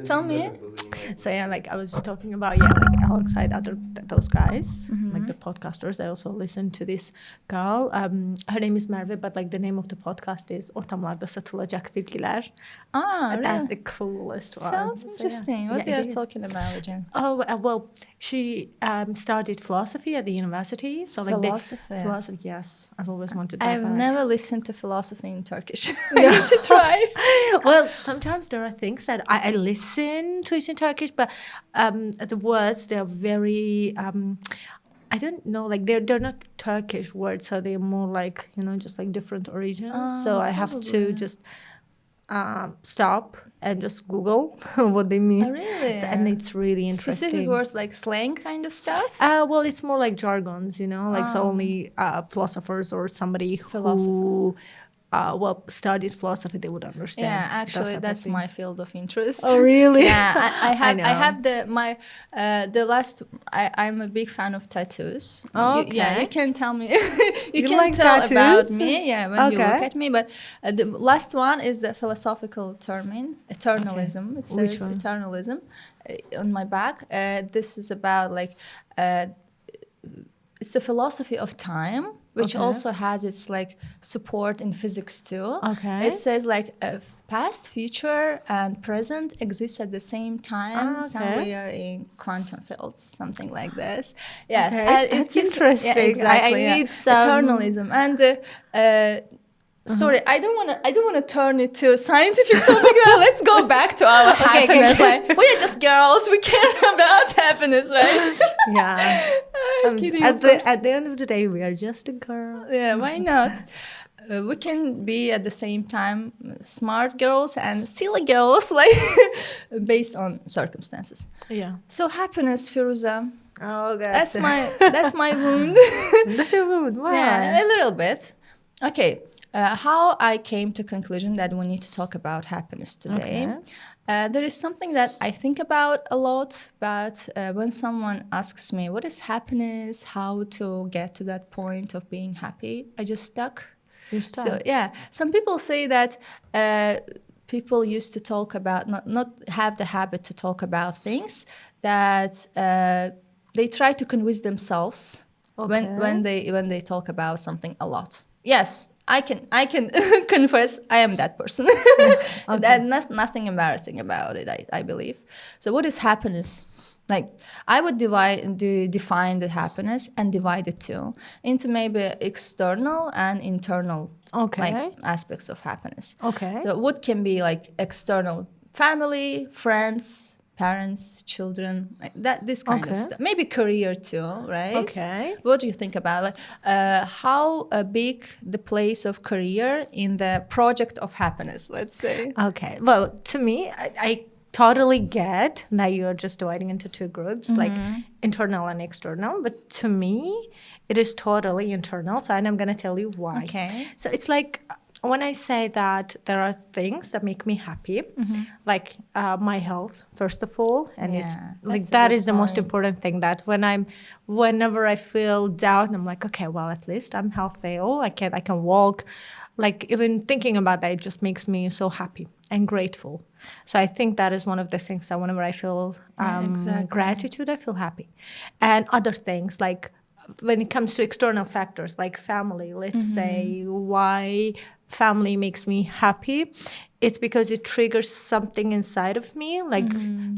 Tell me. So yeah, like I was talking about, yeah, like alongside those guys, like the podcasters, I also listen to this girl. Her name is Merve, but like the name of the podcast is Ortamlarda Satılacak Bilgiler. Ah, That's really? the coolest one. Sounds So, yeah. interesting. What Yeah, they it are is. talking about, Jen? Oh, well, she studied philosophy at the university. So like Philosophy. philosophy, yes. I've always wanted that I've back. never listened to philosophy in Turkish. I need to try. Well, sometimes there are things that I listen to it in Turkish, but the words, they're very I don't know, like they're not Turkish words, so they're more like, just like different origins. So I have to Probably. just stop and just Google what they mean. Oh, really? And it's really interesting. Specific words like slang kind of stuff? Well, it's more like jargons, like so only philosophers or somebody who studied philosophy, they would understand. Yeah, those actually, type of that's my things. field of interest. Oh, really? Yeah, I have know. I have the last. I'm a big fan of tattoos. Oh, Yeah, okay. you can tell me. you You can like tell tattoos? about me. Yeah, when you look Okay. at me. But the last one is the philosophical term, eternalism. It Which says one? eternalism on my back. This is about like it's a philosophy of time, which Okay. also has its like support in physics too. Okay. It says like past, future, and present exist at the same time Okay. somewhere in quantum fields, something like this. Yes, Okay. and That's it's interesting. Yeah, exactly. I yeah. need some- Eternalism and. Sorry, I don't want to turn it to a scientific topic. Let's go back to our happiness. okay. Like, we are just girls. We care about happiness, right? Yeah. I'm kidding. At of course. the end of the day, we are just a girl. Yeah, why not? We can be at the same time smart girls and silly girls, like based on circumstances. Yeah. So happiness, Firuza. Oh, God. That's my wound. That's a wound. Why? Yeah, a little bit. Okay. How I came to conclusion that we need to talk about happiness today. Okay. There is something that I think about a lot, but when someone asks me what is happiness, how to get to that point of being happy, I just stuck. You're stuck. So yeah, some people say that people used to talk about not have the habit to talk about things that they try to convince themselves when they talk about something a lot. Yes, I can confess I am that person. That's nothing embarrassing about it. I believe. So what is happiness? Like I would define the happiness and divide it too into maybe external and internal like aspects of happiness. Okay. So what can be like external? Family, friends, parents, children, like that. This kind of stuff. Maybe career too, right? Okay. What do you think about like how big the place of career in the project of happiness? Let's say. Okay. Well, to me, I totally get that you're just dividing into two groups, like internal and external. But to me, it is totally internal. So and I'm going to tell you why. Okay. So it's like when I say that there are things that make me happy, like my health, first of all, and it's like that is the most important thing. That whenever I feel down, I'm like, okay, well, at least I'm healthy. Oh, I can walk. Like even thinking about that, it just makes me so happy and grateful. So I think that is one of the things that whenever I feel gratitude, I feel happy. And other things like when it comes to external factors like family, let's say why family makes me happy, it's because it triggers something inside of me, like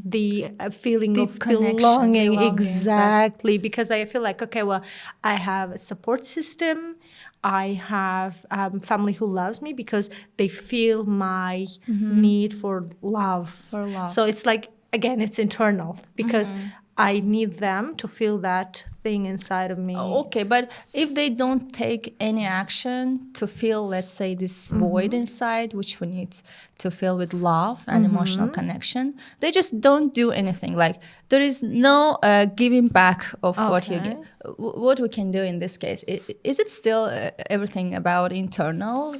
the feeling Deep of connection, belonging. belonging, Exactly. Because I feel like, okay, well, I have a support system. I have family who loves me because they feel my need for love. So it's like, again, it's internal because I need them to feel that thing inside of me. Okay, but if they don't take any action to fill, let's say, this void inside, which we need to fill with love and emotional connection, they just don't do anything. Like there is no giving back of what you get. What we can do in this case, is it still everything about internal?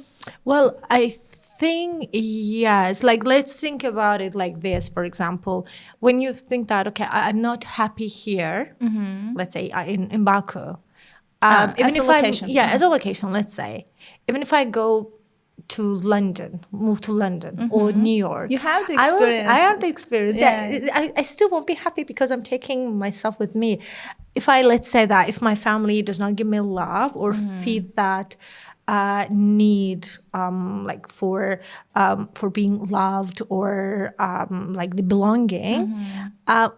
Well, I think yes. Like let's think about it like this. For example, when you think that I'm not happy here, let's say in Baku, as a location. as a location, let's say, even if I go to London, move to London or New York. You have the experience. I have the experience. Yeah. I still won't be happy because I'm taking myself with me. If let's say that if my family does not give me love or feed that need like for being loved or like the belonging,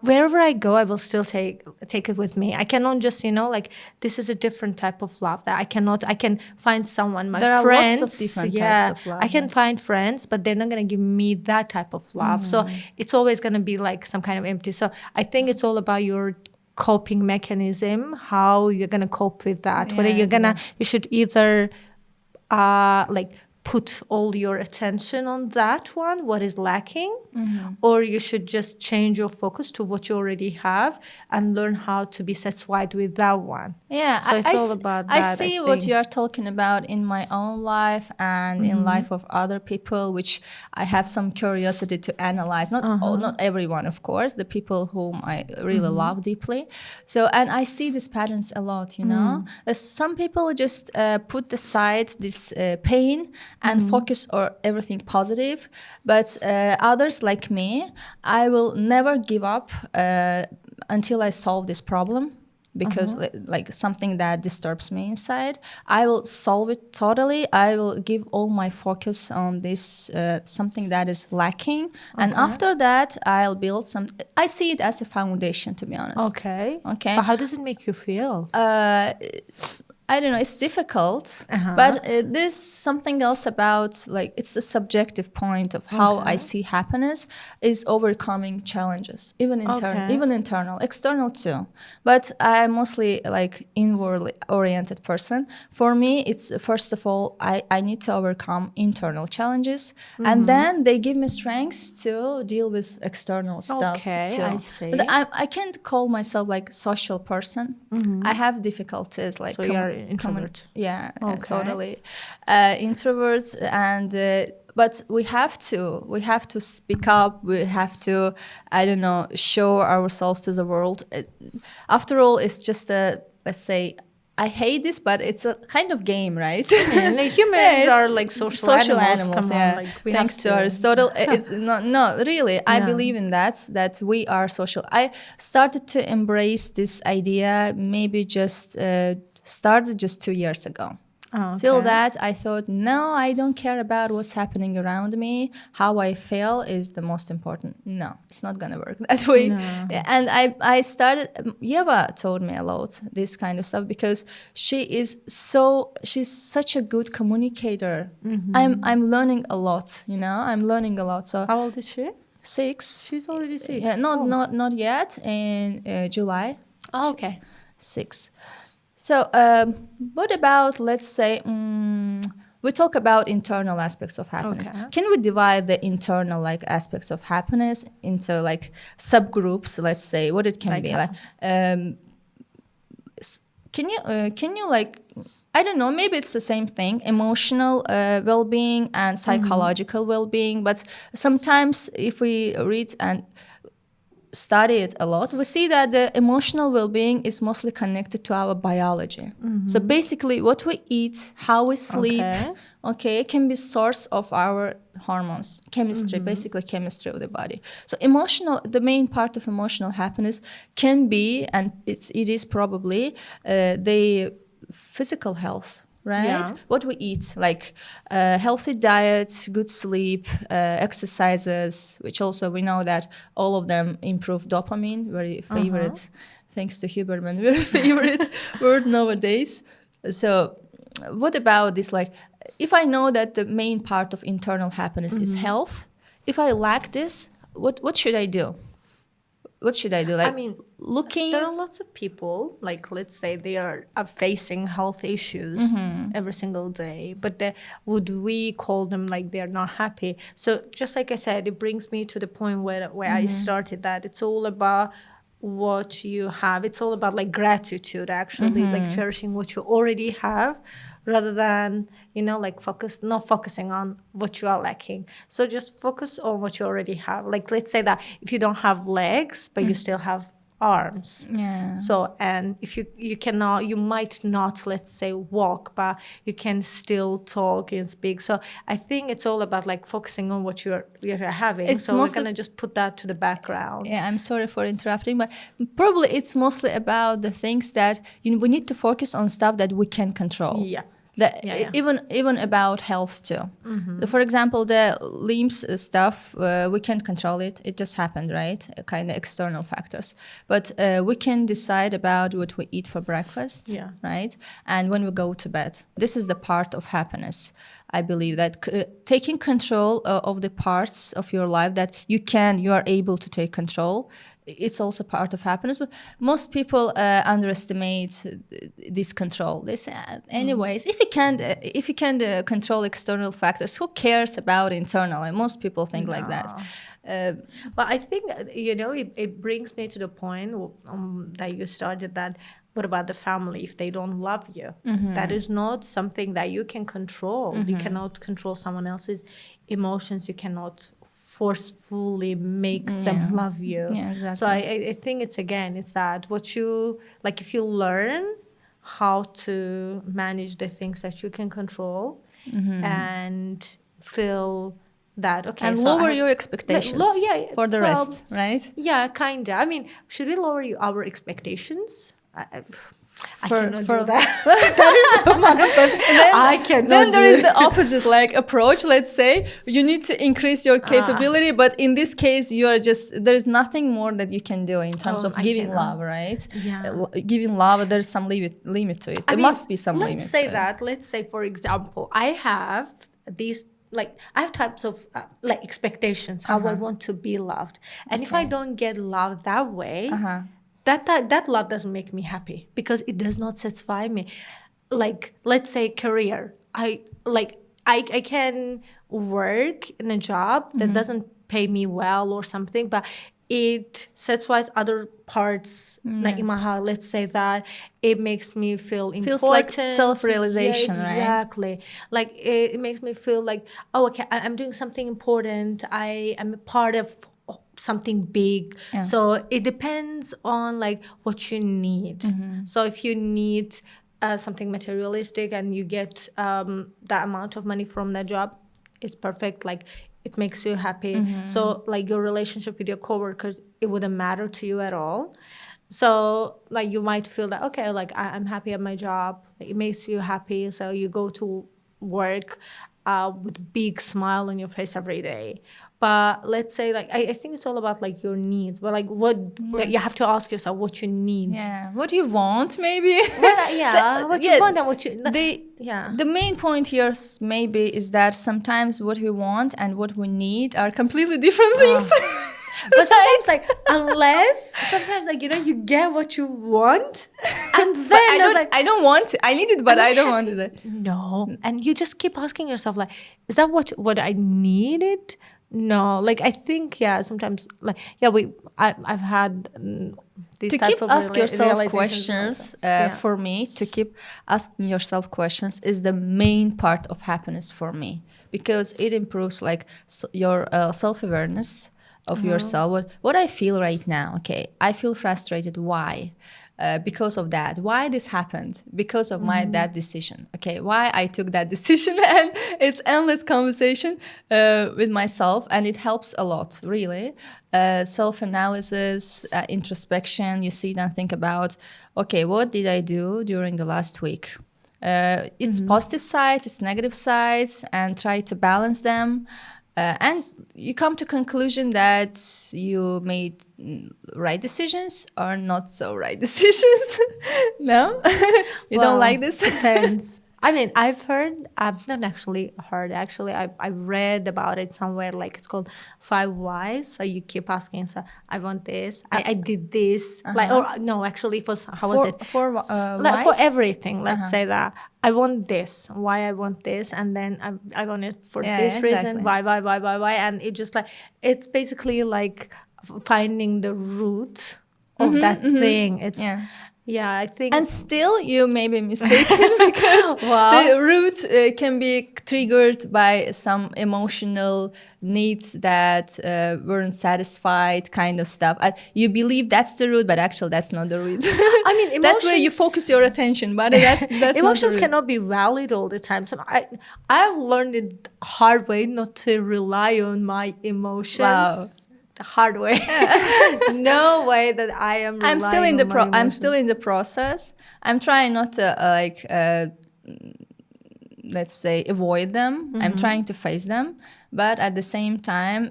wherever I go, I will still take it with me. I cannot just like this is a different type of love that I can find someone. There are friends, lots of different types of love. I can find friends, but they're not gonna give me that type of love. So it's always gonna be like some kind of empty. So I think it's all about your coping mechanism, how you're gonna cope with that. Whether you should either like put all your attention on that one, what is lacking, or you should just change your focus to what you already have and learn how to be satisfied with that one. Yeah, so it's all about that. I see what you are talking about in my own life and in life of other people, which I have some curiosity to analyze. Not everyone, of course, the people whom I really love deeply. So, and I see these patterns a lot, Some people just put aside this pain and focus on everything positive, but others like me, I will never give up until I solve this problem. Because like something that disturbs me inside, I will solve it totally. I will give all my focus on this something that is lacking, and after that I'll build some. I see it as a foundation, to be honest. Okay. But how does it make you feel? I don't know, it's difficult, but there's something else about, like, it's a subjective point of how I see happiness is overcoming challenges, even internal, external too. But I'm mostly like inwardly oriented person. For me, it's first of all, I need to overcome internal challenges, and then they give me strengths to deal with external stuff. Okay, too. I see. But I can't call myself like social person. I have difficulties like. So you're introvert. Totally introverts, and but we have to speak up. We have to, I don't know, show ourselves to the world. After all, it's just a, let's say, I hate this, but it's a kind of game, right? And like humans are like social animals. Come on, like we Thanks have to Aristotle, it's not really. I believe in that we are social. I started to embrace this idea maybe started just 2 years ago. Till that, I thought, no, I don't care about what's happening around me. How I feel is the most important. No, it's not gonna work that way. No. And I started. Yeva told me a lot this kind of stuff because she's such a good communicator. I'm learning a lot. I'm learning a lot. So how old is she? 6. She's already 6. Yeah, not yet. In July. Oh, okay. 6. So what about, let's say, we talk about internal aspects of happiness. Okay. Can we divide the internal aspects of happiness into subgroups? Let's say what it can be like. Can you I don't know, maybe it's the same thing, emotional well-being and psychological well-being. But sometimes if we read and study it a lot, we see that the emotional well-being is mostly connected to our biology. So basically what we eat, how we sleep, can be source of our hormones, chemistry, basically chemistry of the body. So the main part of emotional happiness can be, and it is probably the physical health. Right? Yeah. What we eat, like healthy diet, good sleep, exercises, which also we know that all of them improve dopamine, very favorite, thanks to Huberman, very favorite word nowadays. So what about this? If I know that the main part of internal happiness is health, if I lack this, what should I do? What should I do? I mean, there are lots of people, let's say they are facing health issues every single day, but would we call them they're not happy? So just like I said, it brings me to the point where I started, that it's all about what you have. It's all about gratitude, actually, cherishing what you already have, rather than not focusing on what you are lacking. So just focus on what you already have. Let's say that if you don't have legs but you still have arms. Yeah. So, and if you cannot, you might not, let's say, walk, but you can still talk and speak. So I think it's all about like focusing on what you're having. It's so mostly- we're gonna just put that to the background. Yeah, I'm sorry for interrupting, but probably it's mostly about the things that we need to focus on stuff that we can control. Yeah. The, even about health too. For example, the limbs stuff, we can't control it. It just happened, right? Kind of external factors. But we can decide about what we eat for breakfast, right? And when we go to bed. This is the part of happiness. I believe that taking control of the parts of your life that you are able to take control, it's also part of happiness. But most people underestimate this control. They say, anyways, if you can control external factors, who cares about internal? And most people think like that. But I think, it brings me to the point that you started that. What about the family if they don't love you? That is not something that you can control. You cannot control someone else's emotions. You cannot forcefully make them love you. Yeah, exactly. So I think it's that what you, like if you learn how to manage the things that you can control and feel that, okay. And so lower your expectations for the rest, right? Yeah, kind of. I mean, should we lower our expectations? I cannot for do that. That is one of the, I cannot Then there do is the opposite like approach. Let's say you need to increase your capability, but in this case, there is nothing more that you can do in terms of giving love, right? Yeah. Giving love, there's some limit to it. There must be some limit. Let's say, for example, I have these. Like I have types of like expectations, how I want to be loved, and if I don't get loved that way, that love doesn't make me happy because it does not satisfy me. Like let's say career, I can work in a job that doesn't pay me well or something, but it satisfies other parts like in my heart. Let's say that it makes me feel important. Feels like self-realization, right? Exactly. Like it makes me feel like, oh, okay, I'm doing something important. I am a part of something big. Yeah. So it depends on like what you need. So if you need something materialistic and you get that amount of money from that job, it's perfect. Like it makes you happy. So like your relationship with your coworkers, it wouldn't matter to you at all. So like you might feel that, okay, like I'm happy at my job. It makes you happy. So you go to work with a big smile on your face every day. But let's say like I think it's all about like your needs. But like what like, you have to ask yourself what you need. Yeah. What you want maybe? Well, what you want and what you The main point here maybe is that sometimes what we want and what we need are completely different things. But sometimes sometimes like you get what you want and then I don't want it. I need it, but I don't want it. No. And you just keep asking yourself like, is that what I needed? No, like I think sometimes like I've had these type keep of ask yourself questions. For me, to keep asking yourself questions is the main part of happiness for me, because it improves like your self-awareness of yourself. What I feel right now. Okay, I feel frustrated. Why? Because of that. Why this happened? Because of that decision. Okay, why I took that decision, and it's endless conversation with myself, and it helps a lot, really. Self-analysis, introspection. You sit and think about, okay, what did I do during the last week? Its positive sides, its negative sides, and try to balance them. And you come to conclusion that you made right decisions or not so right decisions. No? You don't like this? Depends. I mean, I've not actually heard, I read about it somewhere, like it's called 5 Whys. So you keep asking, so I want this, I did this, like, or no, actually it was, how was it? For like, for everything, let's say that. I want this, why I want this, and then I want it for this reason, why, and it just like, it's basically like finding the root of that thing. It's Yeah, I think. And still, you may be mistaken because Wow. the root can be triggered by some emotional needs that weren't satisfied, kind of stuff. You believe that's the root, but actually that's not the root. I mean, emotions. That's where you focus your attention, but that's Emotions not the root. cannot be valid all the time. So I've learned it hard way not to rely on my emotions. Wow. The hard way. No way that I am. I'm still in the emotions. I'm still in the process. I'm trying not to let's say avoid them. I'm trying to face them, but at the same time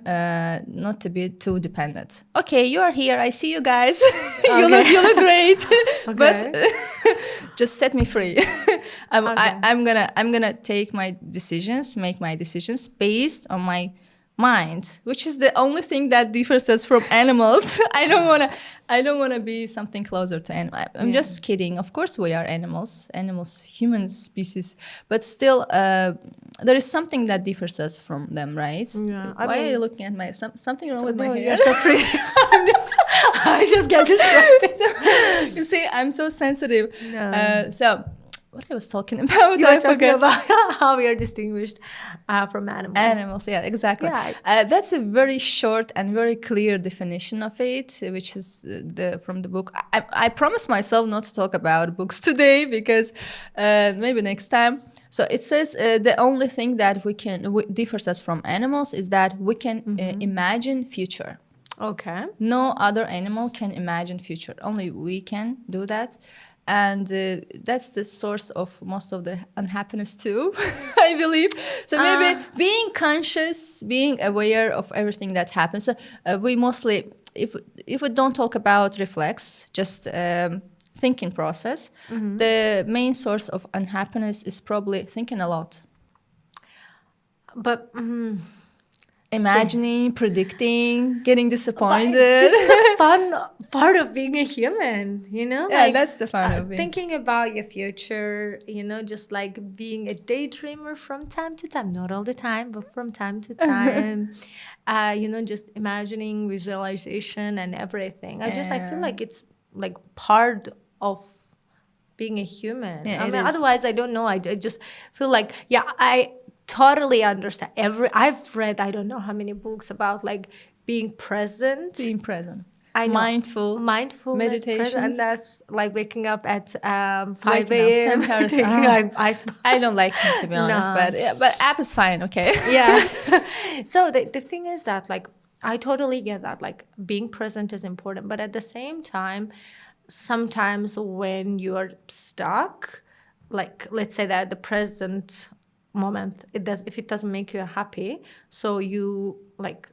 not to be too dependent. Okay, you are here. I see you guys. You look great. But just set me free. I'm gonna take my decisions, make my decisions based on my mind, which is the only thing that differs us from animals. I don't wanna be something closer to animal. I'm just kidding. Of course we are animals, human species, but still there is something that differs us from them, right? Yeah. Why are you looking at my something wrong with my hair? You're so pretty. I just get distracted. You see, I'm so sensitive. No. So what I was talking about, You I were talking forget. about how we are distinguished from animals. Animals, yeah, exactly. Yeah. That's a very short and very clear definition of it, which is from the book. I promised myself not to talk about books today because maybe next time. So it says the only thing that differs us from animals is that we can imagine future. Okay. No other animal can imagine future. Only we can do that. And that's the source of most of the unhappiness too, I believe. So maybe being conscious, being aware of everything that happens. So, we mostly, if we don't talk about reflex, just thinking process, the main source of unhappiness is probably thinking a lot. But Imagining, predicting, getting disappointed. this is the fun part of being a human, you know? Yeah, that's the fun of it. Thinking about your future, you know, just like being a daydreamer from time to time. Not all the time, but from time to time. You know, just imagining, visualization and everything. I feel like it's like part of being a human. Yeah, I mean, otherwise, I don't know. I just feel like, I totally understand. I've read I don't know how many books about like being present. Being present. I know. Mindfulness, meditation, and that's like waking up at 5 a.m. taking I don't like him, to be honest, but app is fine, okay? Yeah. So the thing is that like I totally get that like being present is important, but at the same time, sometimes when you are stuck, like let's say that the present moment if it doesn't make you happy, so you like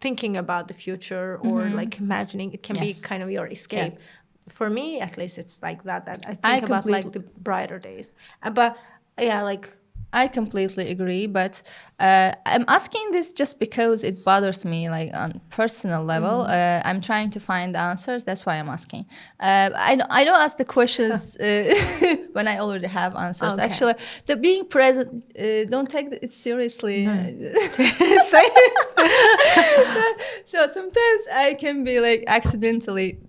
thinking about the future or like imagining it can be kind of your escape. For me at least it's like that I think about like the brighter days, but yeah, like I completely agree, but I'm asking this just because it bothers me, like on personal level. I'm trying to find answers. That's why I'm asking. I don't ask the questions when I already have answers. Okay. Actually, the being present, don't take it seriously. So sometimes I can be like accidentally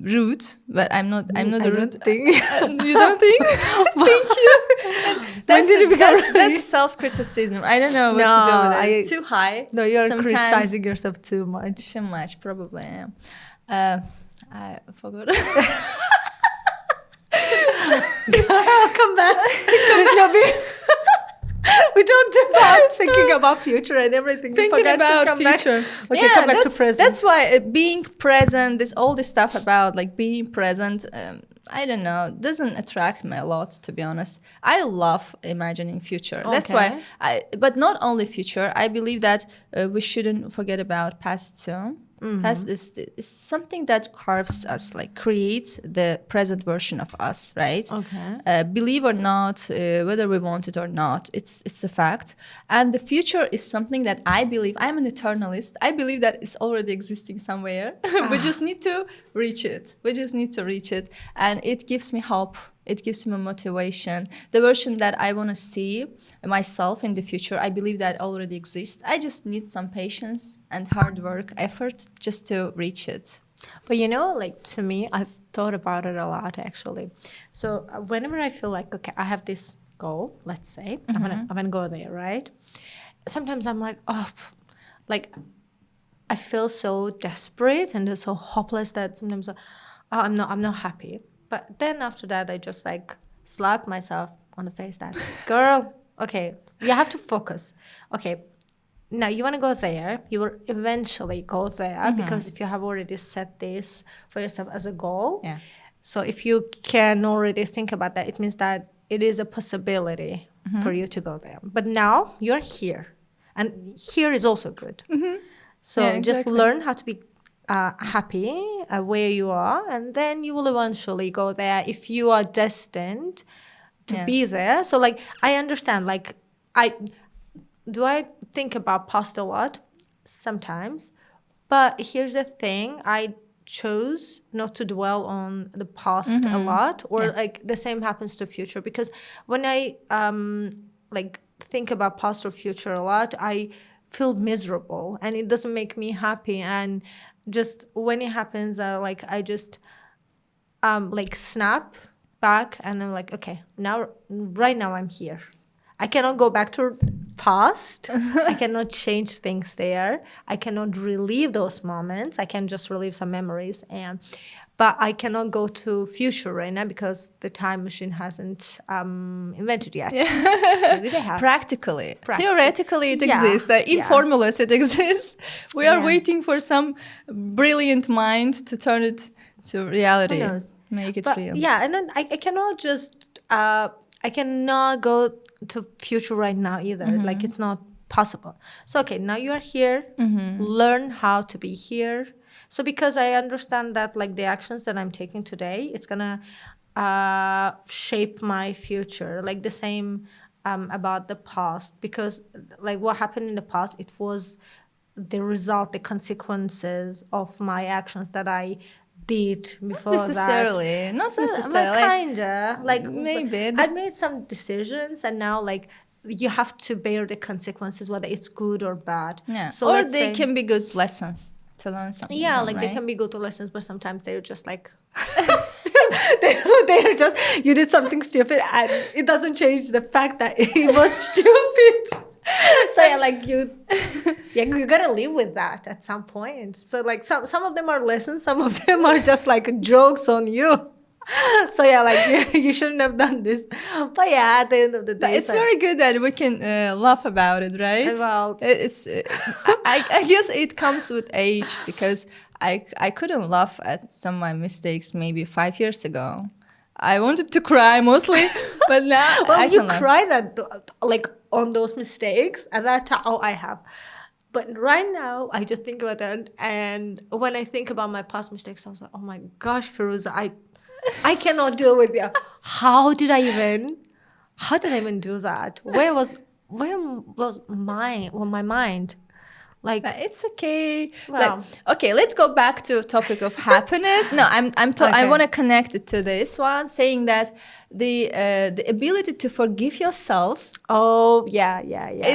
rude, but I'm not a rude thing. You don't think? Thank you. That's self-criticism. I don't know what to do with it. It's too high. No, you're Sometimes, criticizing yourself too much. Too much, probably. Yeah. I forgot. I'll come back. We talked about thinking about future and everything. Thinking about future. Okay, come back to present. That's why being present, all this stuff about like being present, I don't know, doesn't attract me a lot, to be honest. I love imagining future. Okay. That's why but not only future, I believe that we shouldn't forget about past too. Past is something that carves us, like creates the present version of us, right? Okay. Believe or not, whether we want it or not, it's a fact. And the future is something that I believe, I'm an eternalist, I believe that it's already existing somewhere. We just need to reach it. And it gives me hope. It gives me motivation. The version that I want to see myself in the future, I believe that already exists. I just need some patience and hard work, effort just to reach it. But you know, like to me, I've thought about it a lot actually. So whenever I feel like, okay, I have this goal, let's say, I'm gonna go there, right? Sometimes I'm like, oh, like I feel so desperate and so hopeless that sometimes, I'm not happy. But then after that, I just like slap myself on the face that, girl, okay, you have to focus. Okay, now you want to go there, you will eventually go there because if you have already set this for yourself as a goal, Yeah. so if you can already think about that, it means that it is a possibility for you to go there. But now you're here, and here is also good. So Yeah, just exactly. learn how to be happy where you are, and then you will eventually go there if you are destined to be Yes. there. So like I understand, like I think about past a lot sometimes, but here's the thing, I chose not to dwell on the past a lot, or like the same happens to future, because when I like think about past or future a lot, I feel miserable and it doesn't make me happy. And just when it happens, like I just like snap back and I'm like, okay, now right now I'm here. I cannot go back to past. I cannot change things there. I cannot relive those moments. I can just relive some memories, but I cannot go to future right now because the time machine hasn't invented yet. Maybe they have. Practically. Practically. Theoretically, it Yeah, exists. In yeah. formulas, it exists. We are Yeah. waiting for some brilliant mind to turn it to reality. Who knows? Make it But real. yeah, and then I cannot just I cannot go to future right now either. Like it's not possible. So okay, now you are here. Learn how to be here. So because I understand that like the actions that I'm taking today, it's gonna shape my future. Like the same about the past, because like what happened in the past, it was the result, the consequences of my actions that I did before Necessarily. Not so, necessarily. Well, kinda. Like Maybe. I made some decisions, and now like you have to bear the consequences, whether it's good or bad. Yeah. So Or let's they say, can be good lessons to learn something. yeah, from, like right? they can be good lessons, but sometimes they're just like they're just, you did something stupid and it doesn't change the fact that it was stupid. So yeah, like you gotta live with that at some point. So like some of them are lessons, some of them are just like jokes on you. So yeah, like you shouldn't have done this. But yeah, at the end of the day, It's very good that we can laugh about it, right? Well, It's. I guess it comes with age, because I couldn't laugh at some of my mistakes maybe 5 years ago. I wanted to cry mostly, but now well, I you can laugh. cried at like on those mistakes at that time. Oh, I have. But right now, I just think about that, and when I think about my past mistakes, I was like, oh my gosh, Firuza, I cannot deal with you. How did I even do that? Where was my mind? Like It's okay. Well. Okay, let's go back to topic of happiness. No, I Okay. want to connect it to this one, saying that the ability to forgive yourself oh yeah.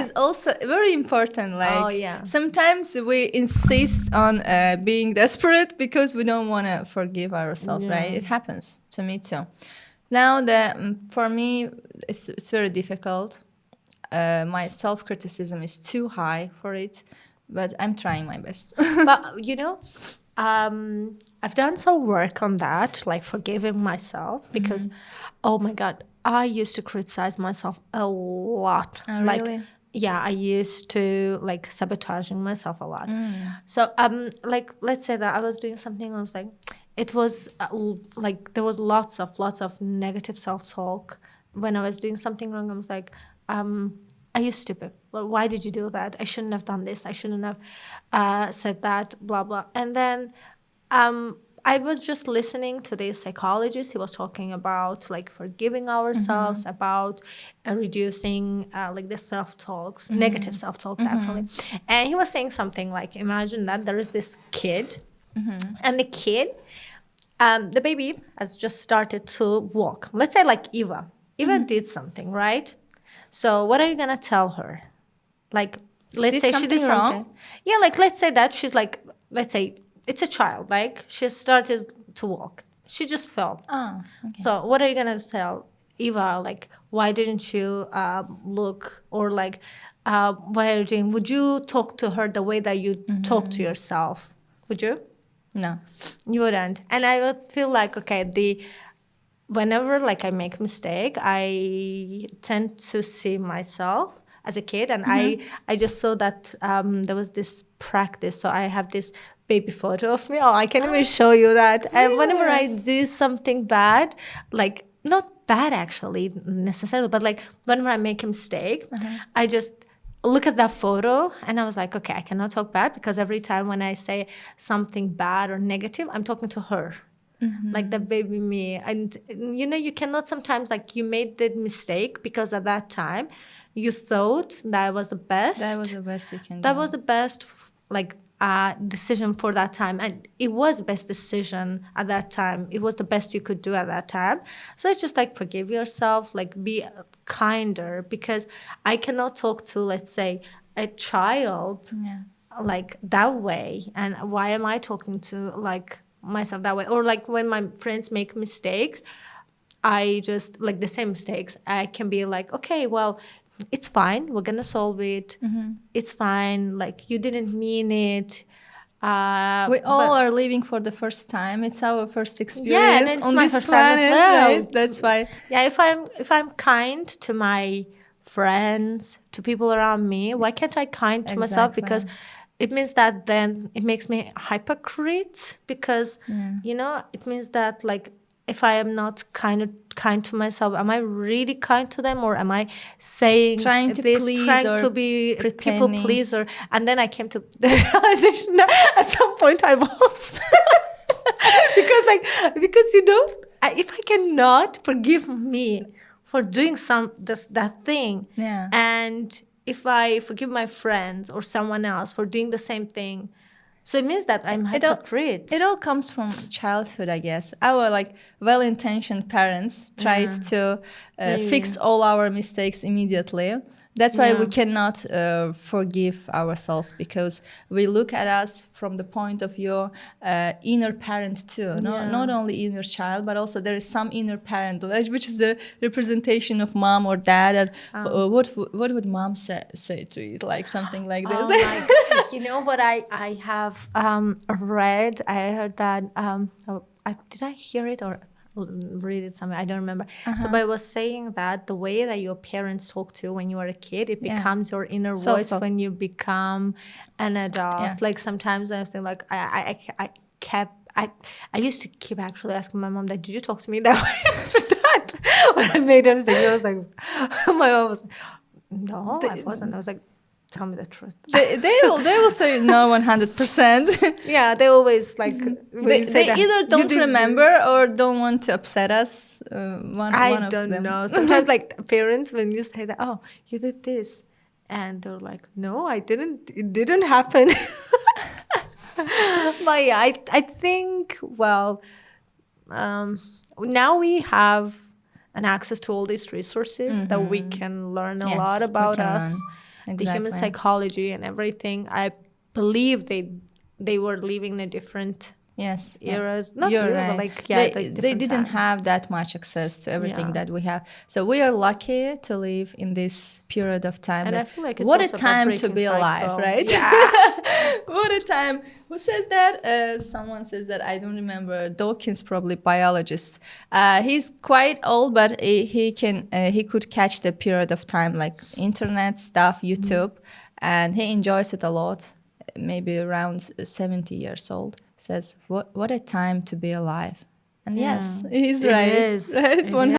is also very important. Like Oh, yeah. sometimes we insist on being desperate because we don't want to forgive ourselves, right? It happens to me too. Now, for me, it's very difficult. My self-criticism is too high for it, but I'm trying my best. But you know, I've done some work on that, like forgiving myself, because oh my god, I used to criticize myself a lot. Oh, like really? yeah, I used to like sabotaging myself a lot. So like let's say that I was doing something, I was like, it was like there was lots of negative self-talk when I was doing something wrong. I was like, are you stupid? Well, why did you do that? I shouldn't have done this. I shouldn't have said that, blah, blah. And then I was just listening to the psychologist. He was talking about like forgiving ourselves, about reducing like the self-talks, negative self-talks actually. And he was saying something like, imagine that there is this kid and the kid, the baby has just started to walk. Let's say like Eva. Eva did something, right? So what are you gonna tell her? Like, let's say she did something wrong? something. Yeah, like let's say that she's like, let's say it's a child. Like she started to walk. She just fell. Oh, okay. So what are you gonna tell Eva? Like, why didn't you look, or like, why are you doing? Would you talk to her the way that you talk to yourself? Would you? No. You wouldn't. And I would feel like, okay, whenever like I make a mistake, I tend to see myself as a kid, and I just saw that there was this practice. So I have this baby photo of me. Oh, I can't even show you that. And whenever I do something bad, like not bad actually necessarily, but like whenever I make a mistake, I just look at that photo and I was like, okay, I cannot talk bad, because every time when I say something bad or negative, I'm talking to her. Like the baby me. And you know, you cannot sometimes, like, you made the mistake because at that time you thought that was the best. That was the best you can do. That was the best, like, decision for that time. And it was the best decision at that time. It was the best you could do at that time. So it's just like, forgive yourself, like be kinder, because I cannot talk to, let's say, a child like that way. And why am I talking to like myself that way? Or like when my friends make mistakes, I just, like the same mistakes, I can be like, okay, well, it's fine, we're gonna solve it. It's fine, like you didn't mean it. We all are living for the first time. It's our first experience and on my this first time as planet, well. right? That's why. Yeah, if I'm kind to my friends, to people around me, why can't I kind to myself? Because it means that then it makes me hypocrite, because you know, it means that like if I am not kind to myself, am I really kind to them, or am I saying trying to be pretending. people pleaser? And then I came to the realization that at some point I was. because you know, if I cannot forgive me for doing that thing, and if I forgive my friends or someone else for doing the same thing, so it means that I'm hypocrite. It all comes from childhood, I guess. Our like well-intentioned parents tried to fix all our mistakes immediately. That's why we cannot forgive ourselves, because we look at us from the point of view inner parent too. Not only inner child, but also there is some inner parent, which is the representation of mom or dad. And what would mom say to you? Like something like this. Like, you know what I have read? I heard that. Did I hear it or read it somewhere? I don't remember. So but I was saying that the way that your parents talk to you when you are a kid, it becomes your inner voice when you become an adult. Like sometimes I was thinking, like I used to keep actually asking my mom, that did you talk to me that way after that? When I made a mistake, I was like, my mom was like, no, I wasn't. I was like, tell me the truth. They will say no 100%. Yeah, they always like they either don't remember or don't want to upset us. I don't know. Sometimes like parents, when you say that, oh, you did this, and they're like, no, I didn't. It didn't happen. But yeah, I think, well, now we have an access to all these resources that we can learn a lot about us. The human psychology and everything. I believe they were living in a different eras. Not You're era, right. but like they didn't have that much access to everything that we have. So we are lucky to live in this period of time. And I feel like it's what a also time to be alive, right? Yeah. What a time. Who says that? Someone says that. I don't remember. Dawkins, probably biologist. He's quite old, but he could catch the period of time, like internet stuff, YouTube, and he enjoys it a lot. Maybe around 70 years old. Says, what a time to be alive. And yes, he's right. It is. Right?